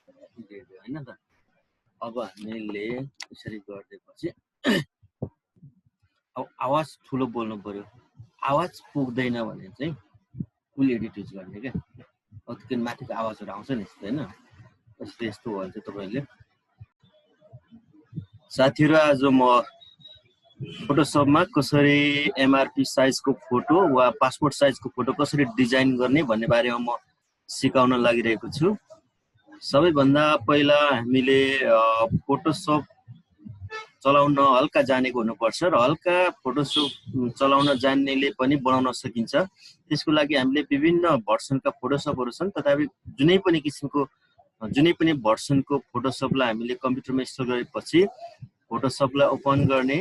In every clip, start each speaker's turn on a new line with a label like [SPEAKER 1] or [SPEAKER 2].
[SPEAKER 1] हैन त। अब हामीले यसरी गरिदिएपछि अब आवाज ठुलो बोल्नु पर्यो। आवाज पुग्दैन भने चाहिँ फुल एडिट युज गर्ने क्या। किन माथिको आवाजहरू आउँछ नि यस्तो होइन, यस्तो हो भने चाहिँ तपाईँले साथीहरू आज म फोटोसपमा कसरी एमआरपी साइजको फोटो वा पासपोर्ट साइजको फोटो कसरी डिजाइन गर्ने भन्ने बारेमा म सिकाउन लागिरहेको छु। सबैभन्दा पहिला हामीले फोटोसप चलाउन हल्का जानेको हुनुपर्छ र हल्का फोटोसप चलाउन जान्नेले पनि बनाउन सकिन्छ। त्यसको लागि हामीले विभिन्न भर्सनका फोटोसपहरू छन्, तथापि जुनै पनि किसिमको जुनै पनि भर्सनको फोटोसपलाई हामीले कम्प्युटरमा इन्स्टल गरेपछि फोटोसपलाई ओपन गर्ने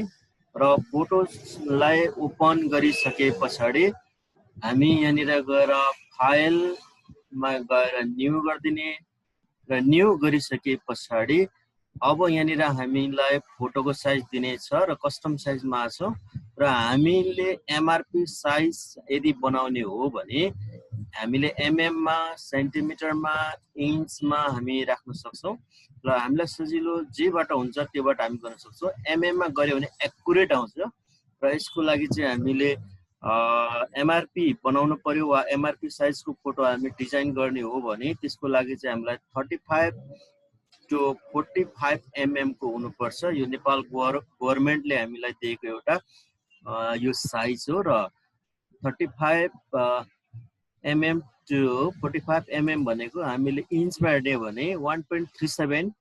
[SPEAKER 1] र फोटोलाई ओपन गरिसके पछाडि हामी यहाँनिर गएर फाइलमा गएर न्यू गरिदिने र न्यू गरिसके पछाडि अब यहाँनिर हामीलाई फोटोको साइज दिनेछ र कस्टम साइजमा छ र हामीले एमआरपी साइज यदि बनाउने हो भने हामीले एमएममा, सेन्टिमिटरमा, इन्चमा हामी राख्न सक्छौँ र हामीलाई सजिलो जेबाट हुन्छ त्योबाट हामी गर्न सक्छौँ। एमएममा गऱ्यो भने एक्युरेट आउँछ र यसको लागि चाहिँ हामीले एमआरपी बनाउनु पर्यो वा एमआरपी साइजको फोटो हामी डिजाइन गर्ने हो भने त्यसको लागि चाहिँ हामीलाई 35 to 45 mm को हुनुपर्छ। यो नेपाल गभर्नमेन्टले हामीलाई दिएको एउटा यो साइज हो र 35 mm to 45 mm भनेको हामीले इन्चमा हेर्ने भने 1.37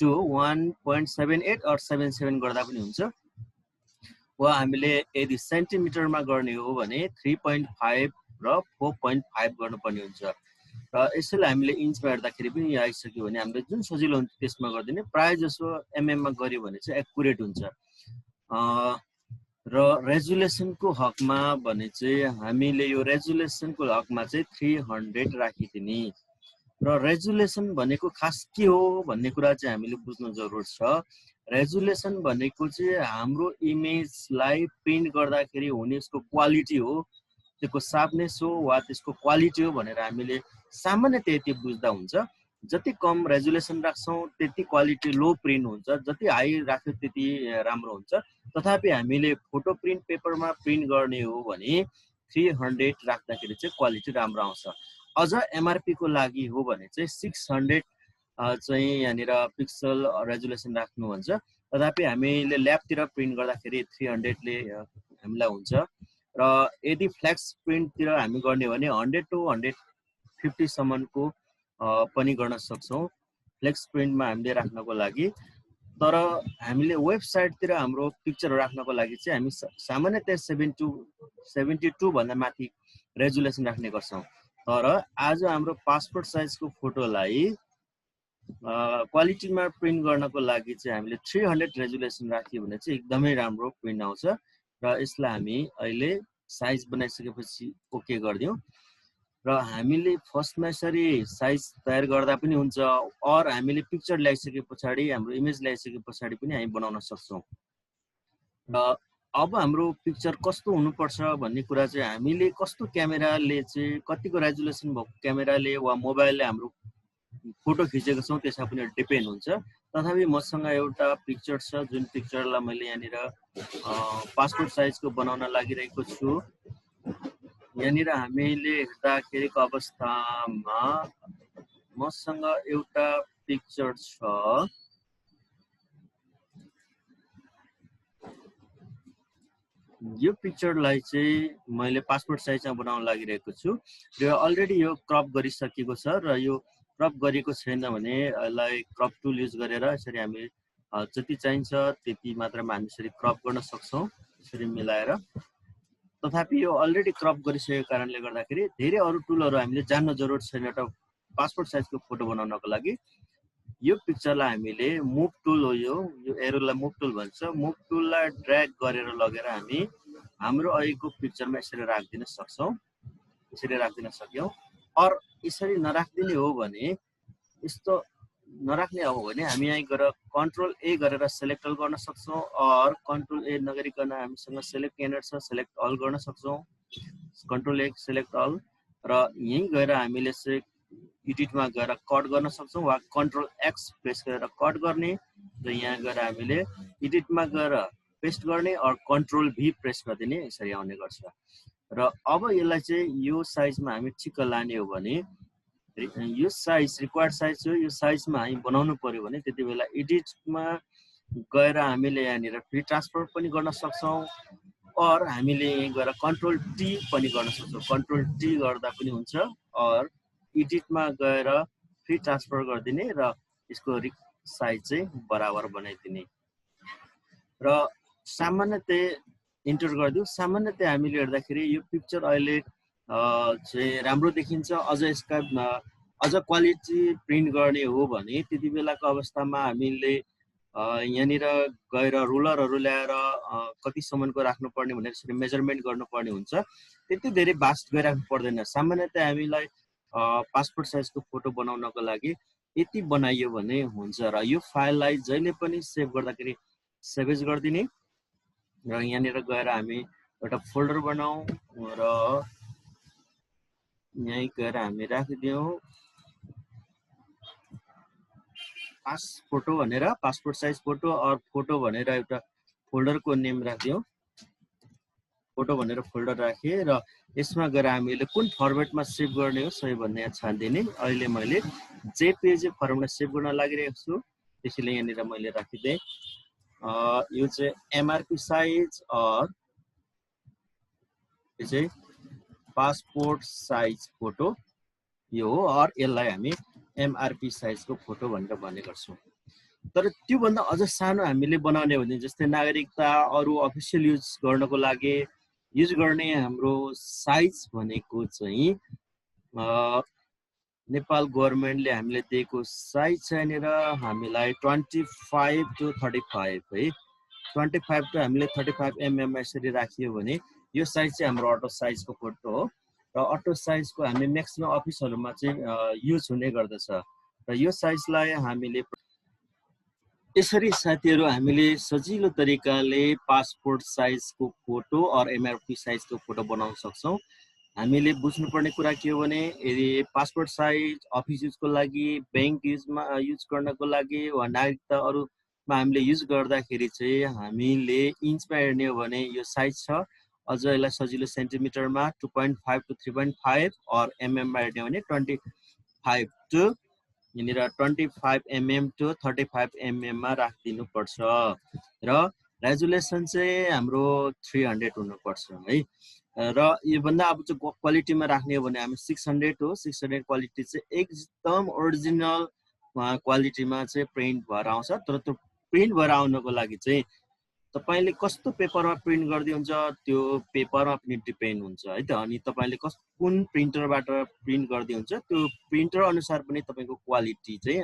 [SPEAKER 1] to 1.78 or 77 गर्दा पनि हुन्छ, वा हामीले यदि सेन्टिमिटरमा गर्ने हो भने 3.5 र 4.5 गर्नुपर्ने हुन्छ। र यसैले हामीले इन्चमा हेर्दाखेरि पनि यहाँ आइसक्यो भने हामीले जुन सजिलो हुन्छ त्यसमा गरिदिने। प्राय जसो एमएममा गऱ्यो भने चाहिँ एक्युरेट हुन्छ। र रेजुलेसनको हकमा भने चाहिँ हामीले यो रेजुलेसनको हकमा चाहिँ 300 राखिदिने। र रेजुलेसन भनेको खास के हो भन्ने कुरा चाहिँ हामीले बुझ्नु जरुर छ। रेजुलेसन भनेको चाहिँ हाम्रो इमेजलाई प्रिन्ट गर्दाखेरि हुने यसको क्वालिटी हो, त्यसको सार्पनेस हो वा त्यसको क्वालिटी हो भनेर हामीले सामान्य त्यति बुझ्दा हुन्छ। जति कम रेजुलेसन राख्छौँ त्यति क्वालिटी लो प्रिन्ट हुन्छ, जति हाई राख्यो त्यति राम्रो हुन्छ। तथापि हामीले फोटो प्रिन्ट पेपरमा प्रिन्ट गर्ने हो भने 300 राख्दाखेरि चाहिँ क्वालिटी राम्रो आउँछ। अझ एमआरपी को लागि हो भने चाहिँ 600 चाहिँ यहाँनिर पिक्सल रेजुलेसन राख्नु भन्छ। तथापि हामीले ल्याबतिर प्रिन्ट गर्दाखेरि 300 ले हामीलाई हुन्छ। र यदि फ्ल्याक्स प्रिन्टतिर हामी गर्ने हो भने 100 to 150 सम्मको पनि गर्न सक्छौँ फ्लेक्स प्रिन्टमा हामीले राख्नको लागि। तर हामीले वेबसाइटतिर हाम्रो पिक्चर राख्नको लागि चाहिँ हामी सामान्यतया 72 भन्दा माथि रेजुलेसन राख्ने गर्छौँ। तर आज हाम्रो पासपोर्ट साइजको फोटोलाई क्वालिटीमा प्रिन्ट गर्नको लागि चाहिँ हामीले 300 रेजुलेसन राख्यो भने चाहिँ एकदमै राम्रो प्रिन्ट आउँछ। र यसलाई हामी अहिले साइज बनाइसकेपछि ओके गरिदिउँ। र हामीले फर्स्टमा यसरी साइज तयार गर्दा पनि हुन्छ, और हामीले पिक्चर ल्याइसके पछाडि हाम्रो इमेज ल्याइसके पछाडि पनि हामी बनाउन सक्छौँ। र अब हाम्रो पिक्चर कस्तो हुनुपर्छ भन्ने कुरा चाहिँ हामीले कस्तो क्यामेराले चाहिँ कतिको रेजुलेसन भएको क्यामेराले वा मोबाइलले हाम्रो फोटो खिचेको छौँ त्यसमा पनि डिपेन्ड हुन्छ। तथापि मसँग एउटा पिक्चर छ जुन पिक्चरलाई मैले यहाँनिर पासपोर्ट साइजको बनाउन लागिरहेको छु। यहाँनिर हामीले हेर्दाखेरिको अवस्थामा मसँग एउटा पिक्चर छ। यो पिक्चरलाई चाहिँ मैले पासपोर्ट साइजमा बनाउन लागिरहेको छु र अलरेडी यो क्रप गरिसकेको छ। र यो क्रप गरेको छैन भने यसलाई क्रप टुल युज गरेर यसरी हामी जति चाहिन्छ त्यति मात्रामा हामी यसरी क्रप गर्न सक्छौँ, यसरी मिलाएर। तथापि यो अलरेडी क्रप गरिसकेको कारणले गर्दाखेरि धेरै अरू टुलहरू हामीले जान्न जरुरत छैन एउटा पासपोर्ट साइजको फोटो बनाउनको लागि। यो पिक्चरलाई हामीले मुभ टुल हो, यो एरोलाई मुभ टुल भन्छ। मुभ टुललाई ड्र्याग गरेर लगेर हामी हाम्रो अहिलेको पिक्चरमा यसरी राखिदिन सक्छौँ। यसरी राखिदिन सक्यौँ। और यसरी नराखिदिने हो भने, यस्तो नराख्ने हो भने हामी यहाँ गएर कन्ट्रोल ए गरेर सेलेक्ट अल गर्न सक्छौँ, और कन्ट्रोल ए नगरिकन हामीसँग सेलेक्ट क्यान्डिडेट छ सेलेक्ट अल गर्न सक्छौँ, कन्ट्रोल ए सेलेक्ट अल। र यहीँ गएर हामीले चाहिँ एडिटमा गएर कट गर्न सक्छौँ वा कन्ट्रोल एक्स प्रेस गरेर कट गर्ने र यहाँ गएर हामीले एडिटमा गएर पेस्ट गर्ने अर कन्ट्रोल भी प्रेस गरिदिने यसरी आउने गर्छ। र अब यसलाई चाहिँ यो साइजमा हामी ठिक्क लाने हो भने यो साइज रिक्वायर्ड साइज हो, यो साइजमा हामी बनाउनु पर्यो भने त्यति बेला एडिटमा गएर हामीले यहाँनिर फ्री ट्रान्सफर पनि गर्न सक्छौँ और हामीले यहाँ गएर कन्ट्रोल टी पनि गर्न सक्छौँ। कन्ट्रोल टी गर्दा पनि हुन्छ और एडिटमा गएर फ्री ट्रान्सफर गरिदिने र यसको साइज चाहिँ बराबर बनाइदिने र सामान्यतया इन्टर गरिदिउँ। सामान्यतया हामीले हेर्दाखेरि यो पिक्चर अहिले चाहिँ राम्रो देखिन्छ। अझ यसका अझ क्वालिटी प्रिन्ट गर्ने हो भने त्यति बेलाको अवस्थामा हामीले यहाँनिर गएर रुलरहरू ल्याएर कतिसम्मको राख्नुपर्ने भनेर यसरी मेजरमेन्ट गर्नुपर्ने हुन्छ। त्यति धेरै भास्ट गइराख्नु पर्दैन। सामान्यतया हामीलाई पासपोर्ट साइजको फोटो बनाउनको लागि यति बनाइयो भने हुन्छ र यो फाइललाई जहिले पनि सेभ गर्दाखेरि सेभेज गरिदिने र यहाँनिर गएर हामी एउटा फोल्डर बनाऊ र यहीँ गएर हामी राखिदियौँ फोटो भनेर, पासपोर्ट साइज फोटो और फोटो भनेर एउटा फोल्डरको नेम राखिदियौँ। फोटो भनेर फोल्डर राखेँ र यसमा गएर हामीले कुन फर्मेटमा सेभ गर्ने हो सही भन्ने यहाँ छानिदिने। अहिले मैले जेपीजी फर्मेटमा सेभ गर्न लागिरहेको छु, त्यसैले यहाँनिर मैले राखिदिएँ। यो चाहिँ एमआरपी साइज और यो चाहिँ पासपोर्ट साइज फोटो यो हो और यसलाई हामी एमआरपी साइजको फोटो भनेर भन्ने गर्छौँ। तर त्योभन्दा अझ सानो हामीले बनाउने हो भने जस्तै नागरिकता अरू अफिसियल युज गर्नको लागि युज गर्ने हाम्रो साइज भनेको चाहिँ नेपाल गभर्मेन्टले हामीले दिएको साइज छ यहाँनिर हामीलाई 25 to 35 है। 25 to हामीले 35 mm यसरी राखियो भने यो साइज चाहिँ हाम्रो अटो साइजको फोटो हो र अटो साइजको हामी म्याक्सिमम अफिसहरूमा चाहिँ युज हुने गर्दछ र यो साइजलाई हामीले यसरी साथीहरू हामीले सजिलो तरिकाले पासपोर्ट साइजको फोटो और एमआरपी साइजको फोटो बनाउन सक्छौँ। हामीले बुझ्नुपर्ने कुरा के हो भने यदि पासपोर्ट साइज अफिस युजको लागि, बैंक युजमा युज गर्नको लागि वा नागरिकता अरूमा हामीले युज गर्दाखेरि चाहिँ हामीले इन्चमा हेर्ने हो भने यो साइज छ। अझ यसलाई सजिलो सेन्टिमिटरमा 2.5 to 3.5 और एमएममा हेर्ने हो भने 25 to यहाँनिर 25 mm to 35 mm मा राखिदिनु पर्छ र रेजुलेसन चाहिँ हाम्रो 300 हुनुपर्छ है। र योभन्दा अब चाहिँ क्वालिटीमा राख्ने हो भने हामी 600 हो। 600 क्वालिटी चाहिँ एकदम ओरिजिनल क्वालिटीमा चाहिँ प्रिन्ट भएर आउँछ। तर त्यो प्रिन्ट भएर आउनको लागि चाहिँ तपाईले कस्तो पेपरमा प्रिन्ट गरिदिनुहुन्छ त्यो पेपरमा पनि डिपेन्ड हुन्छ है त। अनि तपाईले कुन प्रिन्टरबाट प्रिन्ट गरिदिनुहुन्छ त्यो प्रिन्टर अनुसार पनि तपाईको क्वालिटी चाहिँ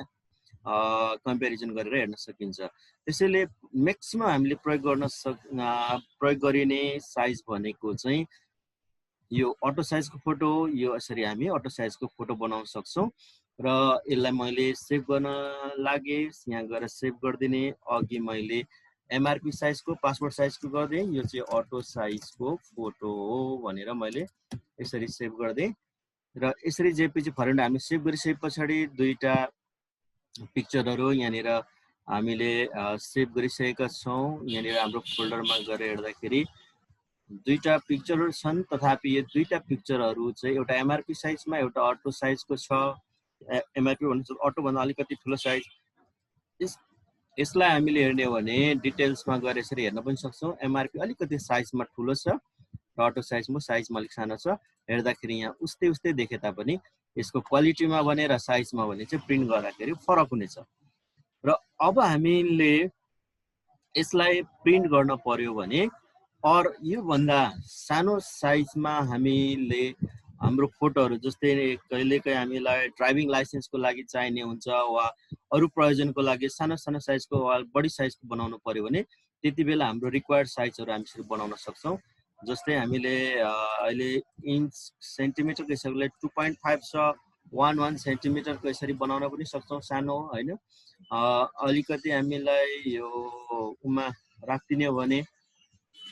[SPEAKER 1] कम्पेरिजन गरेर हेर्न सकिन्छ। त्यसैले म्याक्सिमम हामीले प्रयोग गरिने साइज भनेको चाहिँ यो अटो साइजको फोटो हो। यो यसरी हामी अटो साइजको फोटो बनाउन सक्छौँ र यसलाई मैले सेभ गर्न लागे। यहाँ गएर सेभ गरिदिने। अघि मैले एमआरपी साइजको पासपोर्ट साइजको गरिदिएँ। यो चाहिँ अटो साइजको फोटो हो भनेर मैले यसरी सेभ गरिदिएँ र यसरी जेपीजी फर्मेट हामी सेभ गरिसके पछाडि दुईटा पिक्चरहरू यहाँनिर हामीले सेभ गरिसकेका छौँ। यहाँनिर हाम्रो फोल्डरमा गएर हेर्दाखेरि दुईटा पिक्चरहरू छन्। तथापि यो दुईटा पिक्चरहरू चाहिँ एउटा एमआरपी साइजमा एउटा अटो साइजको छ। एमआरपी भन्नु अटोभन्दा अलिकति ठुलो साइज। यसलाई हामीले हेर्ने हो भने डिटेल्समा गएर यसरी हेर्न पनि सक्छौँ। एमआरपी अलिकति साइजमा ठुलो छ र अटो साइजमा अलिक सानो छ। हेर्दाखेरि यहाँ उस्तै उस्तै देखे तापनि यसको क्वालिटीमा भने र साइजमा भने चाहिँ प्रिन्ट गर्दाखेरि फरक हुनेछ। र अब हामीले यसलाई प्रिन्ट गर्न पर्यो भने और योभन्दा सानो साइजमा हामीले हाम्रो फोटोहरू जस्तै कहिलेकाहीँ हामीलाई ड्राइभिङ लाइसेन्सको लागि चाहिने हुन्छ वा अरू प्रयोजनको लागि सानो सानो साइजको वा बढी साइजको बनाउनु पर्यो भने त्यति बेला हाम्रो रिक्वायर्ड साइजहरू हामी यसरी बनाउन सक्छौँ। जस्तै हामीले अहिले इन्च सेन्टिमिटरको हिसाबले 2.5 छ। 1 सेन्टिमिटरको यसरी बनाउन पनि सक्छौँ सानो होइन। अलिकति हामीलाई यो उमा राखिदिने हो भने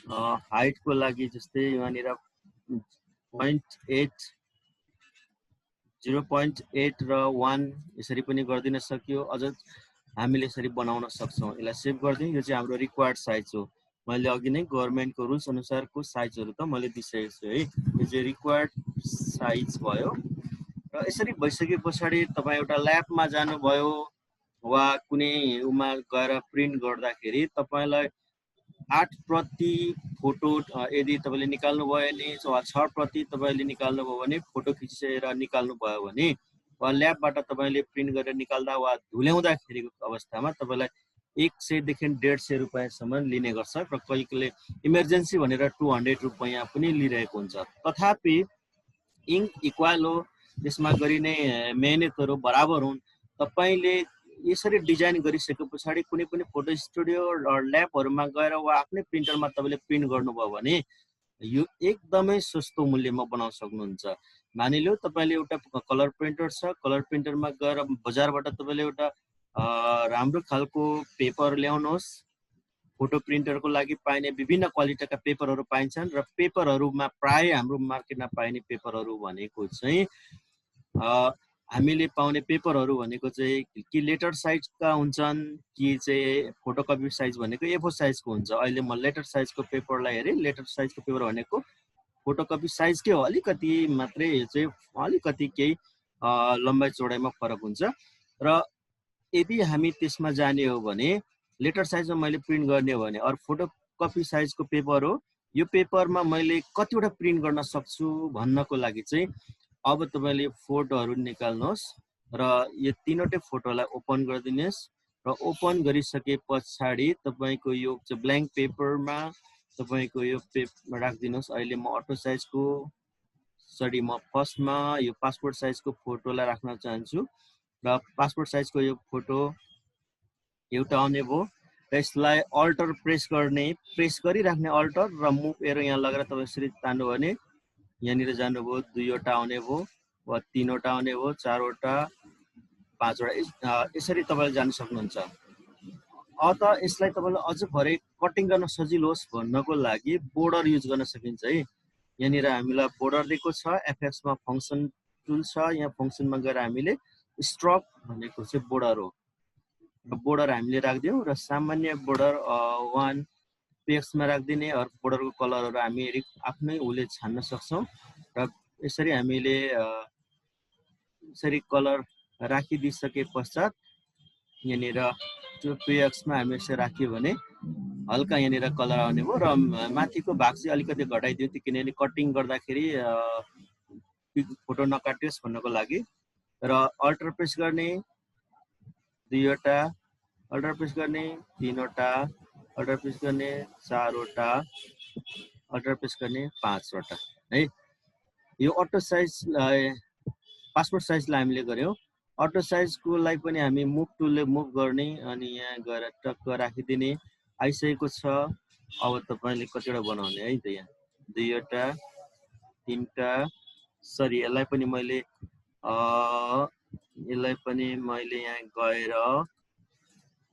[SPEAKER 1] हाइटको लागि जस्तै यहाँनिर 0.8 0.8 र 1 यसरी पनि गरिदिन सक्यो। अझ हामीले यसरी बनाउन सक्छौँ। यसलाई सेभ गरिदिउँ। यो चाहिँ हाम्रो रिक्वायर्ड साइज हो। मैले अघि नै गभर्मेन्टको रुल्स अनुसारको साइजहरू त मैले दिइसकेको छु है। यो चाहिँ रिक्वायर्ड साइज भयो। र यसरी भइसके पछाडि तपाईँ एउटा ल्याबमा जानुभयो वा कुनै उमा गएर प्रिन्ट गर्दाखेरि तपाईँलाई 8 प्रति फोटो यदि तपाईँले निकाल्नुभयो भने वा 6 प्रति तपाईँले निकाल्नुभयो भने फोटो खिचेर निकाल्नुभयो भने वा ल्याबबाट तपाईँले प्रिन्ट गरेर निकाल्दा वा धुल्याउँदाखेरिको अवस्थामा तपाईँलाई 100 देखि 150 रुपियाँसम्म लिने गर्छ र कहिले इमर्जेन्सी भनेर 200 रुपियाँ पनि लिइरहेको हुन्छ। तथापि इङ्क इक्वल हो, त्यसमा गरिने मेहनतहरू बराबर हुन्। तपाईँले यसरी डिजाइन गरिसके पछाडि कुनै पनि फोटो स्टुडियो ल्याबहरूमा गएर वा आफ्नै प्रिन्टरमा तपाईँले प्रिन्ट गर्नुभयो भने यो एकदमै सस्तो मूल्यमा बनाउन सक्नुहुन्छ। मानिलियो तपाईँले एउटा कलर प्रिन्टर छ, कलर प्रिन्टरमा गएर बजारबाट तपाईँले एउटा राम्रो खालको पेपर ल्याउनुहोस्। फोटो प्रिन्टरको लागि पाइने विभिन्न क्वालिटीका पेपरहरू पाइन्छन् र पेपरहरूमा प्राय हाम्रो मार्केटमा पाइने पेपरहरू भनेको चाहिँ हामीले पाउने पेपरहरू भनेको चाहिँ कि लेटर साइजका हुन्छन् कि चाहिँ फोटोकपी साइज भनेको A4 साइजको हुन्छ। अहिले म लेटर साइजको पेपरलाई हेरेँ। लेटर साइजको पेपर भनेको फोटोकपी साइजकै हो, अलिकति मात्रै चाहिँ अलिकति केही लम्बाइ चौडाइमा फरक हुन्छ। र यदि हामी त्यसमा जाने हो भने लेटर साइजमा मैले प्रिन्ट गर्ने हो भने अरू फोटोकपी साइजको पेपर हो। यो पेपरमा मैले कतिवटा प्रिन्ट गर्न सक्छु भन्नको लागि चाहिँ अब तपाईँले फोटोहरू निकाल्नुहोस् र यो तीनवटै फोटोलाई ओपन गरिदिनुहोस् र ओपन गरिसके पछाडि तपाईँको यो चाहिँ ब्ल्याङ्क पेपरमा तपाईँको यो पेपर राखिदिनुहोस्। अहिले म अटो साइजको म फर्स्टमा यो पासपोर्ट साइजको फोटोलाई राख्न चाहन्छु र पासपोर्ट साइजको यो फोटो एउटा आउने भयो र यसलाई अल्टर प्रेस गरिराख्ने अल्टर र मुभ एरो यहाँ लगेर तपाईँ यसरी तान्नु भने यहाँनिर जानुभयो, 2वटा आउने भयो वा 3वटा आउने भयो, 4वटा, 5वटा, यसरी तपाईँले जान सक्नुहुन्छ। अत यसलाई तपाईँले अझ भरे कटिङ गर्न सजिलो होस् भन्नको लागि बोर्डर युज गर्न सकिन्छ है। यहाँनिर हामीलाई बोर्डर दिएको छ, एफएक्समा फङ्सन टुल छ। यहाँ फङ्सनमा गएर हामीले स्ट्रोक भनेको चाहिँ बोर्डर हो। बोर्डर हामीले राखिदिउँ र सामान्य बोर्डर 1 पेजमा राखिदिने। बोर्डरको कलरहरू हामी आफ्नै उले छान्न सक्छौँ र यसरी हामीले यसरी कलर राखिदिइसके पश्चात यहाँनिर त्यो पेजमा हामी यसरी राख्यो भने हल्का यहाँनिर कलर आउने भयो र माथिको भाग चाहिँ अलिकति घटाइदियो किनभने कटिङ गर्दाखेरि फोटो नकाटियोस् भन्नको लागि। र अल्टर प्रेस गर्ने 2वटा, अल्टर प्रेस गर्ने 3वटा, अल्टर प्रेस गर्ने 4वटा, अल्टर प्रेस गर्ने 5वटा है। यो अटो साइज पासपोर्ट साइजलाई हामीले गऱ्यौँ। अटो साइजको लागि पनि हामी मुभ टुलले मुभ गर्ने अनि यहाँ गएर टक्क राखिदिने आइसकेको छ। अब तपाईँले कतिवटा बनाउने है त, यहाँ 2वटा, 3वटा, सरी यसलाई पनि मैले यहाँ गएर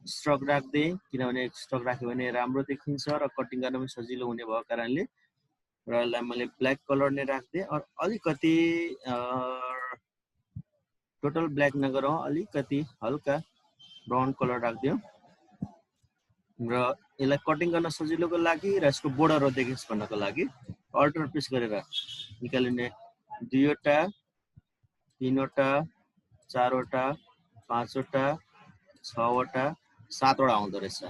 [SPEAKER 1] स्ट्रोक राख्दै, किनभने स्ट्रोक राख्यो भने राम्रो देखिन्छ र कटिङ गर्न पनि सजिलो हुने भएको कारणले। र यसलाई मैले ब्ल्याक कलर नै राख्दै और अलिकति टोटल ब्ल्याक नगरौँ, अलिकति हल्का ब्राउन कलर राखिदिउँ र यसलाई कटिङ गर्न सजिलोको लागि र यसको बोर्डर देखियोस् भन्नको लागि अल्टर प्रेस गरेर निकालिने 2वटा, 3वटा, 4वटा, 5वटा, 6वटा, 7वटा आउँदो रहेछ।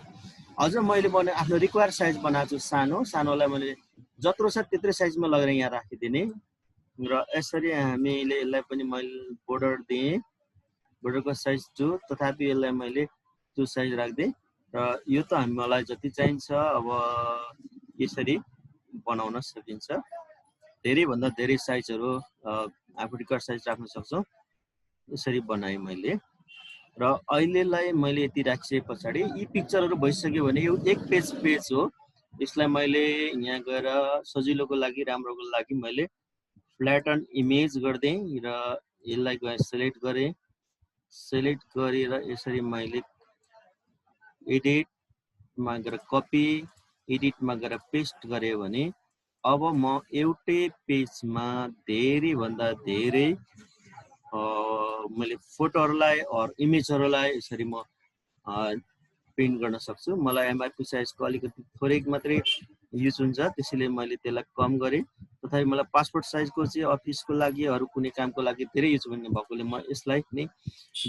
[SPEAKER 1] अझ मैले आफ्नो रिक्वायर साइज बनाएको छु सानोलाई मैले जत्रो छ त्यत्रै साइजमा लगेर यहाँ राखिदिने र यसरी हामीले यसलाई पनि मैले बोर्डर दिएँ, बोर्डरको साइज 2, तथापि यसलाई मैले 2 साइज राख्दिएँ र यो त हामीलाई जति चाहिन्छ अब यसरी बनाउन सकिन्छ। धेरैभन्दा धेरै साइजहरू आफू रिक्वायर साइज राख्न सक्छौँ। यसरी बनाएँ मैले र अहिलेलाई मैले यति राखिसके पछाडि यी पिक्चरहरू भइसक्यो भने यो एक पेज हो। यसलाई मैले यहाँ गएर सजिलोको लागि राम्रोको लागि मैले फ्ल्याटन इमेज गरिदिएँ र यसलाई गएर सेलेक्ट गरेँ। सेलेक्ट गरेर यसरी मैले एडिटमा गएर कपी, एडिटमा गएर पेस्ट गरेँ भने अब म एउटै पेजमा धेरैभन्दा धेरै मैले फोटोहरूलाई इमेजहरूलाई यसरी म प्रिन्ट गर्न सक्छु। मलाई एमआरपी साइजको अलिकति थोरै मात्रै युज हुन्छ, त्यसैले मैले त्यसलाई कम गरेँ। तथापि मलाई पासपोर्ट साइजको चाहिँ अफिसको लागि अरू कुनै कामको लागि धेरै युज हुने भएकोले म यसलाई नै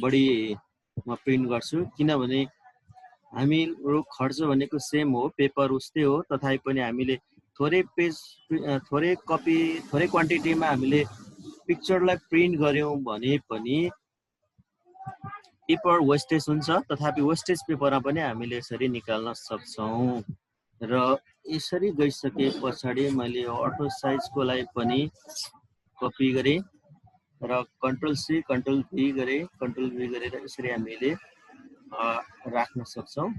[SPEAKER 1] बढी म प्रिन्ट गर्छु। किनभने हाम्रो खर्च भनेको सेम हो, पेपर उस्तै हो, तथापि पनि हामीले थोरै पेज थोरै कपी थोरै क्वान्टिटीमा हामीले पिक्चरलाई प्रिन्ट गऱ्यौँ भने पनि पेपर वेस्टेज हुन्छ। तथापि वेस्टेज पेपरमा पनि हामीले यसरी निकाल्न सक्छौँ। र यसरी गइसके पछाडि मैले अटो साइजको लागि पनि कपी गरेँ र कन्ट्रोल सी कन्ट्रोल भी गरेँ, कन्ट्रोल भी गरेर यसरी हामीले राख्न सक्छौँ।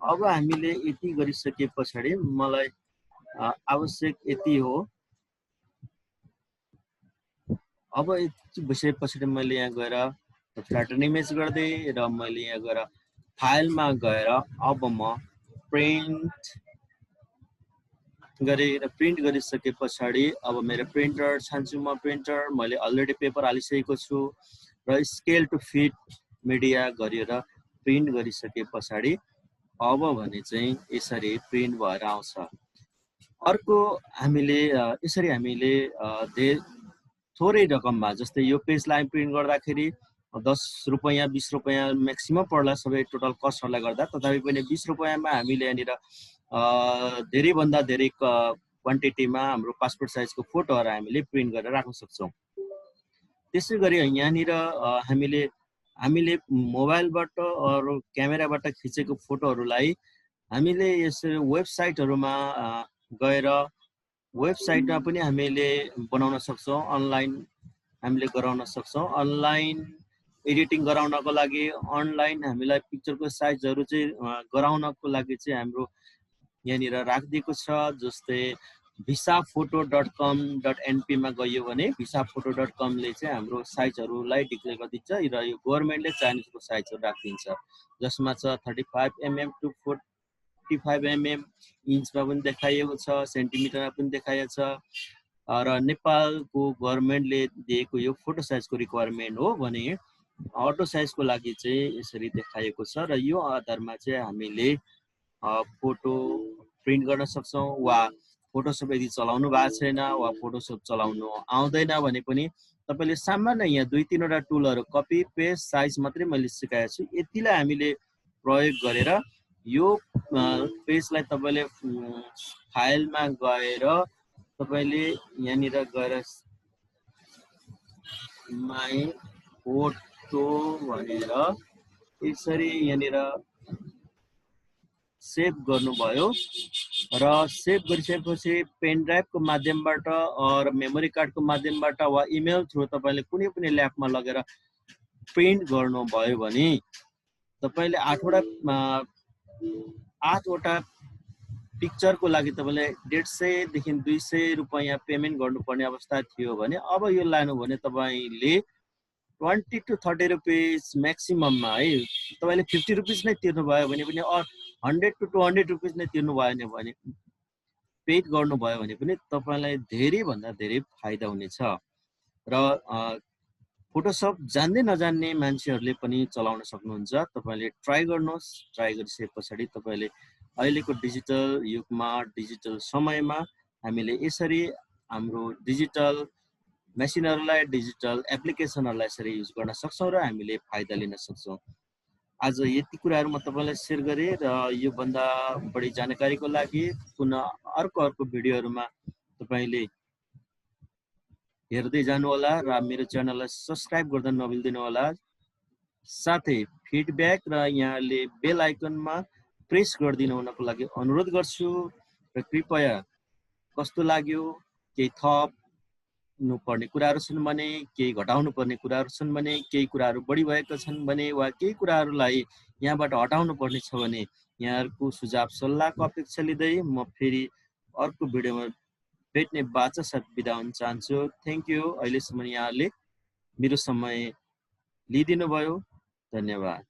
[SPEAKER 1] अब हामीले यति गरिसके पछाडि मलाई आवश्यक यति हो। अब यति भइसके पछाडि मैले यहाँ गएर फ्ल्याटन इमेज गर्दै र मैले यहाँ गएर फाइलमा गएर अब म प्रिन्ट गरेँ र प्रिन्ट गरिसके पछाडि अब मेरो प्रिन्टर छान्छु। म प्रिन्टर मैले अलरेडी पेपर हालिसकेको छु र स्केल टु फिट मिडिया गरेर प्रिन्ट गरिसके पछाडि अब भने चाहिँ यसरी प्रिन्ट भएर आउँछ। अर्को हामीले यसरी हामीले थोरै रकममा, जस्तै यो पेजलाई प्रिन्ट गर्दाखेरि 10 रुपैयाँ 20 रुपैयाँ म्याक्सिमम पर्ला सबै टोटल कस्टहरूलाई गर्दा। तथापि पनि 20 रुपैयाँमा हामीले यहाँनिर धेरैभन्दा धेरै क्वान्टिटीमा हाम्रो पासपोर्ट साइजको फोटोहरू हामीले प्रिन्ट गरेर राख्न सक्छौँ। त्यसै गरी यहाँनिर हामीले मोबाइलबाट अरू क्यामेराबाट खिचेको फोटोहरूलाई हामीले यसरी वेबसाइटहरूमा गएर वेबसाइटमा पनि हामीले बनाउन सक्छौँ, अनलाइन हामीले गराउन सक्छौँ। अनलाइन एडिटिङ गराउनको लागि, अनलाइन हामीलाई पिक्चरको साइजहरू चाहिँ गराउनको लागि चाहिँ हाम्रो यहाँनिर राखिदिएको छ। जस्तै visaphoto.com.np मा गयो भने visaphoto.com ले चाहिँ हाम्रो साइजहरूलाई डिक्लेयर गरिदिन्छ र यो गभर्मेन्टले चाइनिजको साइजहरू राखिदिन्छ, जसमा छ 35 mm to 45 mm इन्चमा पनि देखाइएको छ, सेन्टिमिटरमा पनि देखाइएको छ। र नेपालको गभर्मेन्टले दिएको यो फोटो साइजको रिक्वायरमेन्ट हो भने अटो साइजको लागि चाहिँ यसरी देखाइएको छ। र यो आधारमा चाहिँ हामीले फोटो प्रिन्ट गर्न सक्छौँ। वा फोटोसप यदि चलाउनु भएको छैन वा फोटोसप चलाउनु आउँदैन भने पनि तपाईँले सामान्य यहाँ 2-3 वटा टुलहरू कपी पेस्ट साइज मात्रै मैले सिकाएको छु, यतिलाई हामीले प्रयोग गरेर यो पेजलाई तपाईँले फाइलमा गएर तपाईँले यहाँनिर गएर माई फोटो भनेर यसरी यहाँनिर सेभ गर्नुभयो र सेभ गरिसकेपछि पेन ड्राइभको माध्यमबाट र मेमोरी कार्डको माध्यमबाट वा इमेल थ्रु तपाईँले कुनै पनि ल्याबमा लगेर प्रिन्ट गर्नुभयो भने तपाईँले 8वटा पिक्चरको लागि तपाईँले 150 देखि 200 रुपैयाँ पेमेन्ट गर्नुपर्ने अवस्था थियो भने अब यो लानु भने तपाईँले 20 to 30 रुपिस म्याक्सिमममा है तपाईँले 50 रुपिस नै तिर्नुभयो भने पनि 100 to 200 रुपिस नै तिर्नु भएन भने पेड गर्नुभयो भने पनि तपाईँलाई धेरैभन्दा धेरै फाइदा हुनेछ। र फोटोसप जान्दै नजान्ने मान्छेहरूले पनि चलाउन सक्नुहुन्छ। तपाईँले ट्राई गर्नुहोस्। ट्राई गरिसके पछाडि तपाईँले अहिलेको डिजिटल युगमा, डिजिटल समयमा हामीले यसरी हाम्रो डिजिटल मेसिनहरूलाई, डिजिटल एप्लिकेसनहरूलाई यसरी युज गर्न सक्छौँ र हामीले फाइदा लिन सक्छौँ। आज यति कुराहरू म तपाईँलाई सेयर गरेँ र योभन्दा बढी जानकारीको लागि पुनः अर्को भिडियोहरूमा तपाईँले हेर्दै जानुहोला र मेरो च्यानललाई सब्सक्राइब गर्दा नबिल्दिनु होला। साथै फिडब्याक र यहाँले बेल आइकनमा प्रेस गरिदिनु हुनको लागि अनुरोध गर्छु र कृपया कस्तो लाग्यो, केही थप्नु पर्ने कुराहरू छन् भने, केही घटाउनु पर्ने कुराहरू छन् भने, केही कुराहरू बढी भएका छन् भने वा केही कुराहरूलाई यहाँबाट हटाउनु पर्ने छ भने यहाँहरूको सुझाव सल्लाहको अपेक्षा लिँदै म फेरि अर्को भिडियोमा भेट्ने बाचा साथ बिदा हुन चाहन्छु। Thank you. अहिलेसम्म यहाँहरूले मेरो समय लिइदिनु भयो। धन्यवाद।